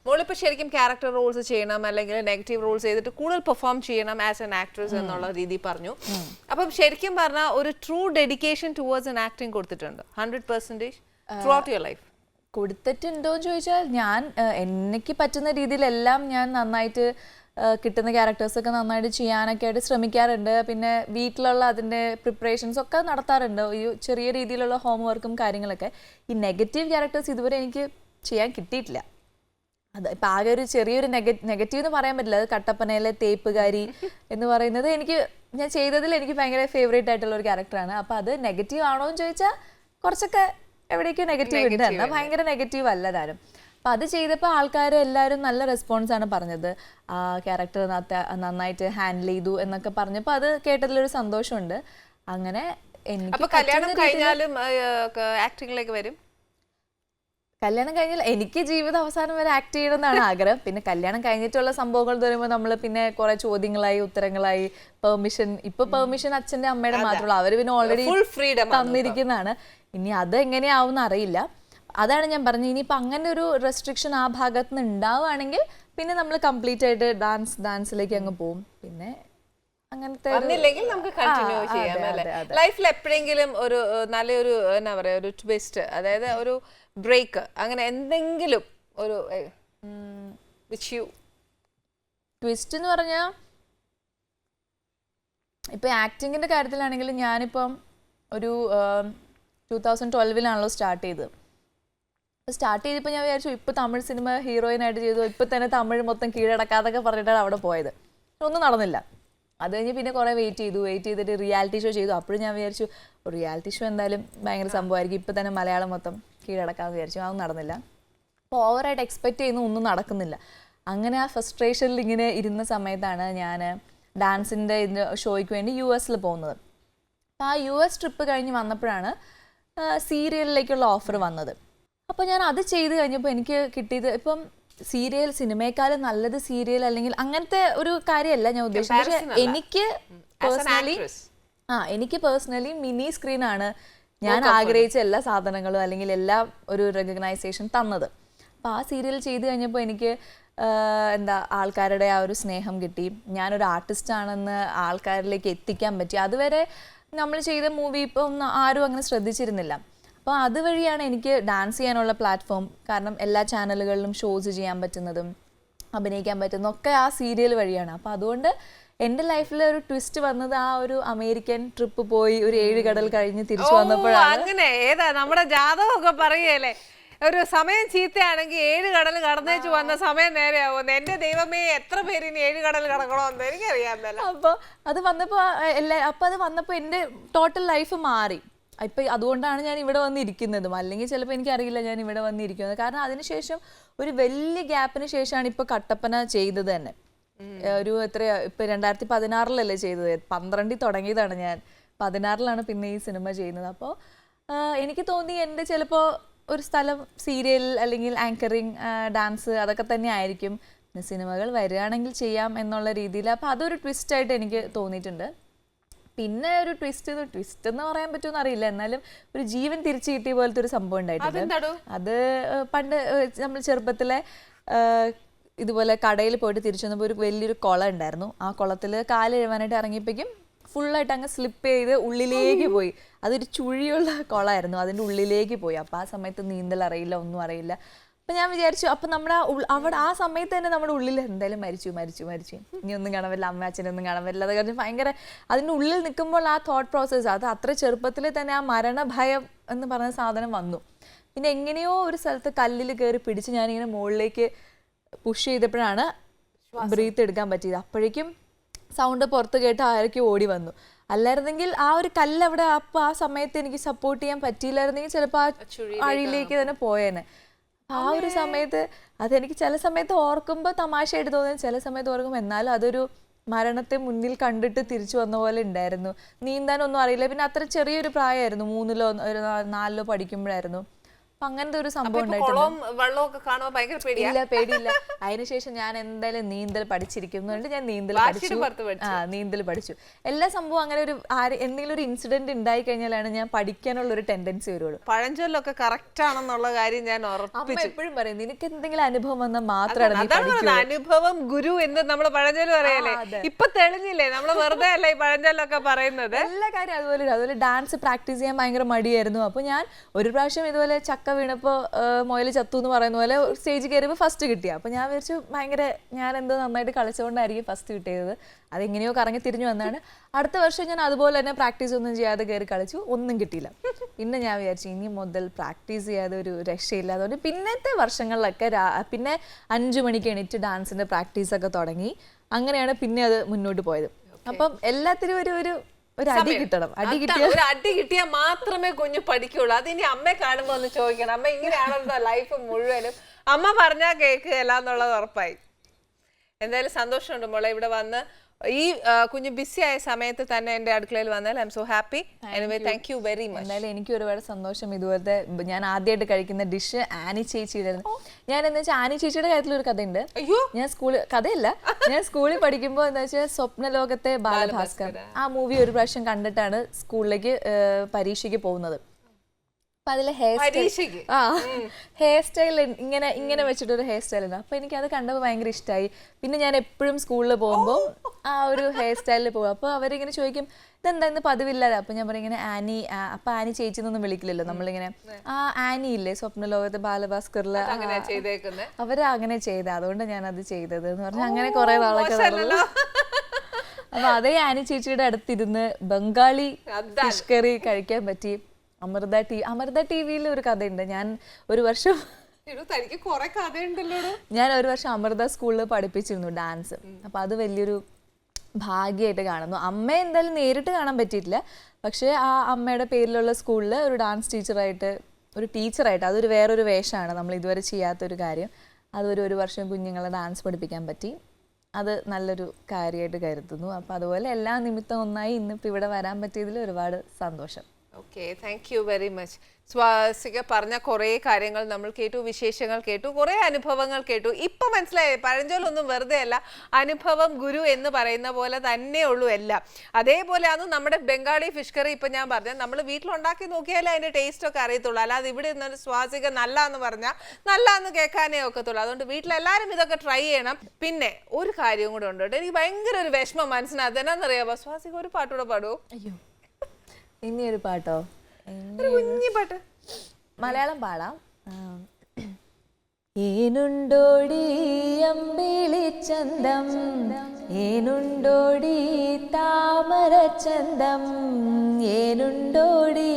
മോളിപ്പോൾ ശരിക്കും character Rolls ചെയ്യണം അല്ലെങ്കിൽ നെഗറ്റീവ് റോൾസ് ചെയ്തിട്ട് കൂടുതൽ പെർഫോം ചെയ്യണം ആസ് എൻ ആക്ട്രസ് എന്നുള്ള രീതി പറഞ്ഞു. അപ്പം ശരിക്കും പറഞ്ഞാൽ ഒരു true dedication towards N acting കൊടുത്തിട്ടുണ്ട് 100% ത്രൂ ഔട്ട് യുവർ ലൈഫ്? കൊടുത്തിട്ടുണ്ടോ എന്ന് ചോദിച്ചാൽ ഞാൻ എനിക്ക് പറ്റുന്ന രീതിയിലെല്ലാം ഞാൻ നന്നായിട്ട് കിട്ടുന്ന ക്യാരക്ടേഴ്സൊക്കെ നന്നായിട്ട് ചെയ്യാനൊക്കെ ആയിട്ട് ശ്രമിക്കാറുണ്ട്. പിന്നെ വീട്ടിലുള്ള അതിൻ്റെ പ്രിപ്പറേഷൻസ് ഒക്കെ നടത്താറുണ്ട്, ഈ ചെറിയ രീതിയിലുള്ള ഹോംവർക്കും കാര്യങ്ങളൊക്കെ. ഈ നെഗറ്റീവ് ക്യാരക്ടേഴ്സ് ഇതുവരെ എനിക്ക് ചെയ്യാൻ കിട്ടിയിട്ടില്ല. അത് ഇപ്പം ആകെ ഒരു ചെറിയൊരു നെഗറ്റീവ് എന്ന് പറയാൻ പറ്റില്ല. അത് കട്ടപ്പനയിലെ തേപ്പുകാരി എന്ന് പറയുന്നത് ഞാൻ ചെയ്തതിൽ എനിക്ക് ഭയങ്കര ഫേവറേറ്റ് ആയിട്ടുള്ള ഒരു ക്യാരക്ടറാണ്. അപ്പോൾ അത് നെഗറ്റീവ് ആണോ എന്ന് ചോദിച്ചാൽ കുറച്ചൊക്കെ എവിടേക്കോ നെഗറ്റീവ് ഉണ്ട്, എന്നാൽ ഭയങ്കര നെഗറ്റീവ് അല്ല താനും. അപ്പം അത് ചെയ്തപ്പോൾ ആൾക്കാർ എല്ലാവരും നല്ല റെസ്പോൺസാണ് പറഞ്ഞത്. ആ ക്യാരക്ടർ നന്നായിട്ട് ഹാൻഡിൽ ചെയ്തു എന്നൊക്കെ പറഞ്ഞപ്പോൾ അത് കേട്ടതിലൊരു സന്തോഷമുണ്ട്. അങ്ങനെ എനിക്ക് കല്യാണം കഴിഞ്ഞാലും ആക്ടിങ്ങിലേക്ക് വരും? കല്യാണം കഴിഞ്ഞാൽ എനിക്ക് ജീവിത അവസാനം വരെ ആക്ട് ചെയ്യണമെന്നാണ് ആഗ്രഹം. പിന്നെ കല്യാണം കഴിഞ്ഞിട്ടുള്ള സംഭവങ്ങൾ പറയുമ്പോൾ നമ്മൾ പിന്നെ കുറെ ചോദ്യങ്ങളായി ഉത്തരങ്ങളായി പെർമിഷൻ അച്ഛൻ്റെ അമ്മയുടെ മാത്രമല്ല, അവർ പിന്നെ ഓൾറെഡി തന്നിരിക്കുന്നതാണ്. ഇനി അത് എങ്ങനെയാവും അറിയില്ല. അതാണ് ഞാൻ പറഞ്ഞത്. ഇനിയിപ്പോൾ അങ്ങനെ ഒരു റെസ്ട്രിക്ഷൻ ആ ഭാഗത്ത് നിന്ന് ഉണ്ടാവുകയാണെങ്കിൽ പിന്നെ നമ്മൾ കംപ്ലീറ്റ് ആയിട്ട് ഡാൻസിലേക്ക് അങ്ങ് പോവും. പിന്നെ അങ്ങനത്തെ നമുക്ക് കണ്ടിന്യൂ ചെയ്യാം അല്ലേ? ലൈഫിൽ എപ്പോഴെങ്കിലും ഒരു നല്ലൊരു എന്നാ പറയാ ഒരു ട്വിസ്റ്റ്, അതായത് ഒരു ബ്രേക്ക്, അങ്ങനെ എന്തെങ്കിലും ഒരു ട്വിസ്റ്റ് എന്ന് പറഞ്ഞാൽ ഇപ്പം ആക്ടിങ്ങിൻ്റെ കാര്യത്തിലാണെങ്കിൽ ഞാനിപ്പം ഒരു 2012 സ്റ്റാർട്ട് ചെയ്തത്. സ്റ്റാർട്ട് ചെയ്തപ്പോൾ ഞാൻ വിചാരിച്ചു ഇപ്പോൾ തമിഴ് സിനിമ ഹീറോയിനായിട്ട് ചെയ്തു, ഇപ്പം തന്നെ തമിഴ് മൊത്തം കീഴടക്കാതൊക്കെ പറഞ്ഞിട്ടാണ് അവിടെ പോയത്. ഒന്നും നടന്നില്ല. അത് കഴിഞ്ഞ് പിന്നെ കുറേ വെയിറ്റ് ചെയ്തിട്ട് റിയാലിറ്റി ഷോ ചെയ്തു. അപ്പോഴും ഞാൻ വിചാരിച്ചു റിയാലിറ്റി ഷോ എന്തായാലും ഭയങ്കര സംഭവമായിരിക്കും, ഇപ്പം തന്നെ മലയാളം മൊത്തം കീഴടക്കാമെന്ന് വിചാരിച്ചു. അതൊന്നും നടന്നില്ല. അപ്പോൾ ഓവറായിട്ട് എക്സ്പെക്റ്റ് ചെയ്യുന്ന ഒന്നും നടക്കുന്നില്ല. അങ്ങനെ ആ ഫ്രസ്ട്രേഷനിൽ ഇങ്ങനെ ഇരുന്ന സമയത്താണ് ഞാൻ ഡാൻസിൻ്റെ ഷോയ്ക്ക് വേണ്ടി US പോകുന്നത്. അപ്പോൾ ആ US ട്രിപ്പ് കഴിഞ്ഞ് വന്നപ്പോഴാണ് സീരിയലിലേക്കുള്ള ഓഫർ വന്നത്. അപ്പോൾ ഞാൻ അത് ചെയ്ത് കഴിഞ്ഞപ്പോൾ എനിക്ക് കിട്ടിയത്, ഇപ്പം സിനിമയെക്കാളും നല്ലത് സീരിയൽ അല്ലെങ്കിൽ അങ്ങനത്തെ ഒരു കാര്യമല്ല ഞാൻ ഉദ്ദേശിച്ചത്. പക്ഷേ എനിക്ക് പേഴ്സണലി മിനി സ്ക്രീനാണ് ഞാൻ ആഗ്രഹിച്ച എല്ലാ സാധനങ്ങളും അല്ലെങ്കിൽ എല്ലാ ഒരു റെക്കഗ്നൈസേഷൻ തന്നത്. അപ്പോൾ ആ സീരിയൽ ചെയ്ത് കഴിഞ്ഞപ്പോൾ എനിക്ക് ആൾക്കാരുടെ ആ ഒരു സ്നേഹം കിട്ടി. ഞാനൊരു ആർട്ടിസ്റ്റാണെന്ന് ആൾക്കാരിലേക്ക് എത്തിക്കാൻ പറ്റി. അതുവരെ നമ്മൾ ചെയ്ത മൂവി ഇപ്പം ആരും അങ്ങനെ ശ്രദ്ധിച്ചിരുന്നില്ല. അപ്പോൾ അതുവഴിയാണ് എനിക്ക് ഡാൻസ് ചെയ്യാനുള്ള പ്ലാറ്റ്ഫോം, കാരണം എല്ലാ ചാനലുകളിലും ഷോസ് ചെയ്യാൻ പറ്റുന്നതും അഭിനയിക്കാൻ പറ്റുന്നതും ഒക്കെ ആ സീരിയൽ വഴിയാണ്. അപ്പോൾ അതുകൊണ്ട് എൻ്റെ ലൈഫിൽ ഒരു ട്വിസ്റ്റ് വന്നത് ആ ഒരു അമേരിക്കൻ ട്രിപ്പ് പോയി ഒരു 7 കടൽ കഴിഞ്ഞ് തിരിച്ചു വന്നപ്പോഴാണ്. അങ്ങനെ ഏതാ നമ്മുടെ ജാതകമൊക്കെ പറയുകയല്ലേ, ഒരു സമയം ചീത്തയാണെങ്കിൽ 7 കടൽ കടന്നേച്ച് വന്ന സമയം നേരെയാവുമെന്ന്. എൻ്റെ ദൈവമേ, എത്ര പേര് ഇനി 7 കടൽ കടക്കണമെന്ന് എനിക്കറിയാമല്ലോ. അപ്പോൾ അത് വന്നപ്പോൾ എൻ്റെ ടോട്ടൽ ലൈഫ് മാറി. ഇപ്പം അതുകൊണ്ടാണ് ഞാൻ ഇവിടെ വന്നിരിക്കുന്നതും. അല്ലെങ്കിൽ ചിലപ്പോൾ എനിക്കറിയില്ല ഞാൻ ഇവിടെ വന്നിരിക്കുന്നത്. കാരണം അതിനുശേഷം ഒരു വലിയ ഗ്യാപ്പിന് ശേഷമാണ് ഇപ്പോൾ കട്ടപ്പന ചെയ്തത് തന്നെ. ഒരു ഇപ്പം 2016 ചെയ്തത്, 12 തുടങ്ങിയതാണ് ഞാൻ, 16 പിന്നെ ഈ സിനിമ ചെയ്യുന്നത്. അപ്പോൾ എനിക്ക് തോന്നി എൻ്റെ ചിലപ്പോൾ ഒരു സ്ഥലം സീരിയൽ അല്ലെങ്കിൽ ആങ്കറിങ്, ഡാൻസ് അതൊക്കെ തന്നെ ആയിരിക്കും. സിനിമകൾ വരികയാണെങ്കിൽ ചെയ്യാം എന്നുള്ള രീതിയിൽ. അപ്പോൾ അതൊരു ട്വിസ്റ്റായിട്ട് എനിക്ക് തോന്നിയിട്ടുണ്ട്. പിന്നെ ഒരു ട്വിസ്റ്റ് എന്ന് പറയാൻ പറ്റുമെന്ന് അറിയില്ല, എന്നാലും ഒരു ജീവൻ തിരിച്ചു കിട്ടിയ പോലത്തെ ഒരു സംഭവം ഉണ്ടായിട്ടുണ്ട്. അത് പണ്ട് നമ്മൾ ചെറുപ്പത്തിലെ ഇതുപോലെ കടയിൽ പോയിട്ട് തിരിച്ചു വന്നപ്പോൾ ഒരു വലിയൊരു കുളം ഉണ്ടായിരുന്നു. ആ കുളത്തിൽ കാല് എഴുവാനായിട്ട് ഇറങ്ങിയപ്പോഴേക്കും ഫുള്ളായിട്ട് അങ്ങ് സ്ലിപ്പ് ചെയ്ത് ഉള്ളിലേക്ക് പോയി. അതൊരു ചുഴിയുള്ള കുളമായിരുന്നു, അതിൻ്റെ ഉള്ളിലേക്ക് പോയി. അപ്പോൾ ആ സമയത്ത് നീന്തൽ അറിയില്ല, ഒന്നും അറിയില്ല. അപ്പം ഞാൻ വിചാരിച്ചു, അപ്പം നമ്മുടെ അവിടെ ആ സമയത്ത് തന്നെ നമ്മുടെ ഉള്ളിൽ എന്തായാലും മരിച്ചു ഇനി ഒന്നും കാണാൻ പറ്റില്ല, അമ്മ അച്ഛനൊന്നും കാണാൻ പറ്റില്ല. അത് കാരണം ഭയങ്കര അതിൻ്റെ ഉള്ളിൽ നിൽക്കുമ്പോൾ ആ തോട്ട് പ്രോസസ്സ്, അത് അത്ര ചെറുപ്പത്തിൽ തന്നെ ആ മരണഭയം എന്ന് പറഞ്ഞ സാധനം വന്നു. പിന്നെ എങ്ങനെയോ ഒരു സ്ഥലത്ത് കല്ലിൽ കയറി പിടിച്ച് ഞാനിങ്ങനെ മുകളിലേക്ക് പുഷ് ചെയ്തപ്പോഴാണ് ബ്രീത്ത് എടുക്കാൻ പറ്റിയത്. അപ്പോഴേക്കും സൗണ്ട് പുറത്ത് കേട്ട് ആരൊക്കെ ഓടി വന്നു. അല്ലായിരുന്നെങ്കിൽ ആ ഒരു കല്ല് അവിടെ അപ്പോൾ ആ സമയത്ത് എനിക്ക് സപ്പോർട്ട് ചെയ്യാൻ പറ്റിയില്ലായിരുന്നെങ്കിൽ ചിലപ്പോൾ ആ അഴിയിലേക്ക് തന്നെ പോയേനെ. ആ ഒരു സമയത്ത് അതെനിക്ക് ചില സമയത്ത് ഓർക്കുമ്പോൾ തമാശയായിട്ട് തോന്നുന്നു, ചില സമയത്ത് ഓർക്കുമ്പോൾ എന്നാലും അതൊരു മരണത്തെ മുന്നിൽ കണ്ടിട്ട് തിരിച്ചു വന്ന പോലെ ഉണ്ടായിരുന്നു. നീന്താനൊന്നും അറിയില്ല. പിന്നെ അത്ര ചെറിയൊരു പ്രായമായിരുന്നു, 3-4 പഠിക്കുമ്പോഴായിരുന്നു. അപ്പൊ അങ്ങനത്തെ ഒരു സംഭവം ഉണ്ടായിട്ടുണ്ട്. കുളവും വെള്ളവും ഒക്കെ കാണുമ്പോൾ ഭയങ്കര പേടിയാ? ഇല്ല, പേടിയില്ല. അതിനുശേഷം ഞാൻ എന്തായാലും നീന്തൽ പഠിച്ചിരിക്കുന്നുണ്ട്. ഞാൻ നീന്തൽ പഠിച്ചു. എല്ലാ സംഭവം അങ്ങനെ ഒരു എന്തെങ്കിലും ഒരു ഇൻസിഡന്റ് ഉണ്ടായി കഴിഞ്ഞാലാണ് ഞാൻ പഠിക്കാനുള്ള ഒരു ടെൻഡൻസി വരുള്ളൂ. പഴഞ്ചൊല്ലൊക്കെ കറക്റ്റ് ആണെന്നുള്ള കാര്യം ഞാൻ അമ്മ എപ്പോഴും പറയും, നിനക്ക് എന്തെങ്കിലും അനുഭവം വന്നാൽ മാത്രമാണ് അനുഭവം ഗുരു എന്ന് നമ്മള് പഴഞ്ചൊല്ല് പറയല്ലേ. ഇപ്പൊ തെളിഞ്ഞില്ലേ, നമ്മള് വെറുതെ അല്ല ഈ പഴഞ്ചൊല്ലൊക്കെ പറയുന്നത്. എല്ലാ കാര്യം അതുപോലെ ഡാൻസ് പ്രാക്ടീസ് ചെയ്യാൻ ഭയങ്കര മടിയായിരുന്നു. അപ്പൊ ഞാൻ ഒരു പ്രാവശ്യം ഇതുപോലെ ചക്ക വീണപ്പോ മൊയല് ചത്തു എന്ന് പറയുന്ന പോലെ സ്റ്റേജ് കയറിയപ്പോൾ ഫസ്റ്റ് കിട്ടിയ. അപ്പൊ ഞാൻ വിചാരിച്ചു ഞാൻ എന്തോ നന്നായിട്ട് കളിച്ചുകൊണ്ടായിരിക്കും ഫസ്റ്റ് കിട്ടിയത്. അതെങ്ങനെയോ കറങ്ങി തിരിഞ്ഞു വന്നാണ്. അടുത്ത വർഷം ഞാൻ അതുപോലെ തന്നെ പ്രാക്ടീസ് ഒന്നും ചെയ്യാതെ കയറി കളിച്ചു, ഒന്നും കിട്ടിയില്ല. പിന്നെ ഞാൻ വിചാരിച്ചു ഇനി മുതൽ പ്രാക്ടീസ് ചെയ്യാതെ ഒരു രക്ഷയില്ല. അതുകൊണ്ട് പിന്നത്തെ വർഷങ്ങളിലൊക്കെ പിന്നെ 5 മണിക്ക് എണീറ്റ് ഡാൻസിന്റെ പ്രാക്ടീസ് ഒക്കെ തുടങ്ങി. അങ്ങനെയാണ് പിന്നെ അത് മുന്നോട്ട് പോയത്. അപ്പം എല്ലാത്തിനും ഒരു അടി കിട്ടണം. ഒരു അടി കിട്ടിയാൽ മാത്രമേ കുഞ്ഞു പഠിക്കുള്ളൂ. അതിനി അമ്മയെ കാണുമ്പോ ഒന്ന് ചോദിക്കണം, അമ്മ ഇങ്ങനെയാണല്ലോ ലൈഫ് മുഴുവനും. അമ്മ പറഞ്ഞാൽ കേൾക്കുകയല്ല എന്നുള്ളത് ഉറപ്പായി. എന്തായാലും സന്തോഷമുണ്ട് മോളെ ഇവിടെ വന്ന്. ഈ കുഞ്ഞു ബിസി ആയ സമയത്ത് തന്നെ എന്റെ അടുക്കളയിൽ വന്നാൽ I M so happy. Anyway thank you very much. എന്തായാലും എനിക്ക് ഒരുപാട് സന്തോഷം. ഇതുപോലത്തെ ഞാൻ ആദ്യമായിട്ട് കഴിക്കുന്ന ഡിഷ് ആനി ചേച്ചിയുടെ. ഞാൻ എന്താ വെച്ചാൽ ആനി ചേച്ചിയുടെ കാര്യത്തിൽ ഒരു കഥയുണ്ട്. ഞാൻ ഞാൻ സ്കൂളിൽ പഠിക്കുമ്പോൾ എന്താ വെച്ചാൽ സ്വപ്നലോകത്തെ ബാലഭാസ്കർ ആ മൂവി ഒരു പ്രാവശ്യം കണ്ടിട്ടാണ് സ്കൂളിലേക്ക് പരീക്ഷയ്ക്ക് പോകുന്നത്. അപ്പൊ അതിലെ ഹെയർ സ്റ്റൈൽ ഇങ്ങനെ വെച്ചിട്ടൊരു ഹെയർ സ്റ്റൈൽ ഉണ്ട്. അപ്പൊ എനിക്ക് അത് കണ്ടപ്പോൾ ഭയങ്കര ഇഷ്ടമായി. പിന്നെ ഞാൻ എപ്പോഴും സ്കൂളിൽ പോകുമ്പോൾ ആ ഒരു ഹെയർ സ്റ്റൈലിൽ പോകും. അപ്പൊ അവരിങ്ങനെ ചോദിക്കും ഇതെന്താ ഇന്ന് പതിവില്ലാതെ. അപ്പൊ ഞാൻ പറയും ഇങ്ങനെ ആനി. അപ്പൊ ആനി ചേച്ചി എന്നൊന്നും വിളിക്കില്ലല്ലോ നമ്മളിങ്ങനെ. ആനി ഇല്ലേ സ്വപ്നലോകത്തെ ബാലഭാസ്കറില്, അവര് അങ്ങനെ ചെയ്ത, അതുകൊണ്ട് ഞാൻ അത് ചെയ്തത് എന്ന് പറഞ്ഞാൽ അങ്ങനെ കുറെ നാളൊക്കെ നടന്നു. അപ്പൊ അതേ ആനി ചേച്ചിയുടെ അടുത്തിരുന്ന് ബംഗാളി ഫിഷ് കറി കഴിക്കാൻ പറ്റി. അമൃത ടിവിയിൽ ഒരു കഥയുണ്ട്. ഞാൻ ഒരു വർഷം അമൃത സ്കൂളിൽ പഠിപ്പിച്ചിരുന്നു ഡാൻസ്. അപ്പൊ അത് വലിയൊരു ഭാഗ്യമായിട്ട് കാണുന്നു. അമ്മയെ എന്തായാലും നേരിട്ട് കാണാൻ പറ്റിയിട്ടില്ല. പക്ഷെ ആ അമ്മയുടെ പേരിലുള്ള സ്കൂളിൽ ഒരു ഡാൻസ് ടീച്ചറായിട്ട് അതൊരു വേറൊരു വേഷമാണ്, നമ്മൾ ഇതുവരെ ചെയ്യാത്തൊരു കാര്യം. അതൊരു വർഷം കുഞ്ഞുങ്ങളെ ഡാൻസ് പഠിപ്പിക്കാൻ പറ്റി. അത് നല്ലൊരു കാര്യമായിട്ട് കരുതുന്നു. അപ്പൊ അതുപോലെ എല്ലാ നിമിത്തം ഒന്നായി ഇന്നിപ്പോൾ ഇവിടെ വരാൻ പറ്റിയതിൽ ഒരുപാട് സന്തോഷം. Okay, thank you very much. Swasika പറഞ്ഞ കുറേ കാര്യങ്ങൾ നമ്മൾ കേട്ടു, വിശേഷങ്ങൾ കേട്ടു, കുറേ അനുഭവങ്ങൾ കേട്ടു. ഇപ്പൊ മനസ്സിലായേ പഴഞ്ചൊല്ലൊന്നും വെറുതെ അല്ല, അനുഭവം ഗുരു എന്ന് പറയുന്ന പോലെ തന്നെ ഉള്ളൂ എല്ലാം. അതേപോലെയാണ് നമ്മുടെ ബംഗാളി ഫിഷ് കറി. ഇപ്പൊ ഞാൻ പറഞ്ഞത് നമ്മൾ വീട്ടിലുണ്ടാക്കി നോക്കിയാലേ അതിന്റെ ടേസ്റ്റ് ഒക്കെ അറിയത്തുള്ളൂ. അല്ലാതെ ഇവിടെ നിന്നൊരു സ്വാസിക നല്ല എന്ന് പറഞ്ഞാൽ നല്ല എന്ന് കേൾക്കാനേ ഒക്കത്തുള്ളൂ. അതുകൊണ്ട് വീട്ടിലെല്ലാവരും ഇതൊക്കെ ട്രൈ ചെയ്യണം. പിന്നെ ഒരു കാര്യം കൂടെ ഉണ്ട് കേട്ടോ, എനിക്ക് ഭയങ്കര ഒരു വിഷമം മനസ്സിനകത്ത്. എന്നാന്നറിയാമോ, സ്വാസിക ഒരു പാട്ടുകൂടെ പാടുവോ? അയ്യോ, ഇനി ഒരു പാട്ടോ? കുഞ്ഞി പാട്ട് മലയാളം പാടാം. ഏനുണ്ടോടി അമ്പിളിച്ചന്തം, ഏനുണ്ടോടി താമരച്ചന്തം, ഏനുണ്ടോടി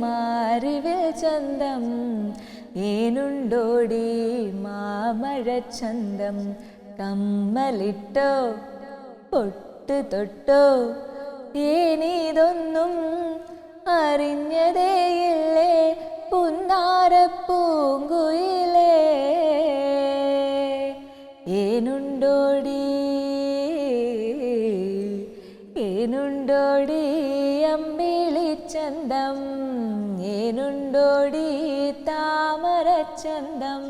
മാറിവിൽ ചന്തം, ഏനുണ്ടോടി മാമഴച്ചന്തം, കമ്മലിട്ടോ പൊട്ട് തൊട്ടോ ഏനിതൊന്നും അറിഞ്ഞതേയില്ലേ പുന്നാരപ്പൂങ്കുയിലേ, ഏനുണ്ടോടി അമ്പിളിച്ചന്തം, ഏനുണ്ടോടി താമരച്ചന്തം.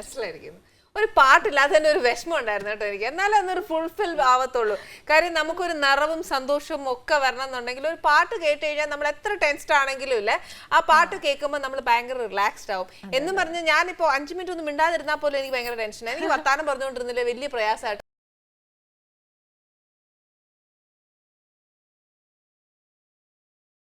അസലായിരിക്കുന്നു. ഒരു പാട്ടില്ലാതെ തന്നെ ഒരു വിഷമം ഉണ്ടായിരുന്നു കേട്ടോ എനിക്ക്. എന്നാലും അതൊരു ഫുൾഫിൽ ആവത്തുള്ളൂ. കാര്യം നമുക്കൊരു നിറവും സന്തോഷവും ഒക്കെ വരണം എന്നുണ്ടെങ്കിൽ ഒരു പാട്ട് കേട്ട് കഴിഞ്ഞാൽ നമ്മൾ എത്ര ടെൻസ്ഡ് ആണെങ്കിലും ഇല്ലേ, ആ പാട്ട് കേൾക്കുമ്പോൾ നമ്മൾ ഭയങ്കര റിലാക്സ്ഡ് ആവും. എന്ന് പറഞ്ഞ് ഞാനിപ്പോൾ 5 മിനിറ്റ് ഒന്നും മിണ്ടാതിരുന്നാൽ പോലും എനിക്ക് ഭയങ്കര ടെൻഷൻ. എനിക്ക് വർത്താനം പറഞ്ഞുകൊണ്ടിരുന്നില്ല, വലിയ പ്രയാസമായിട്ട്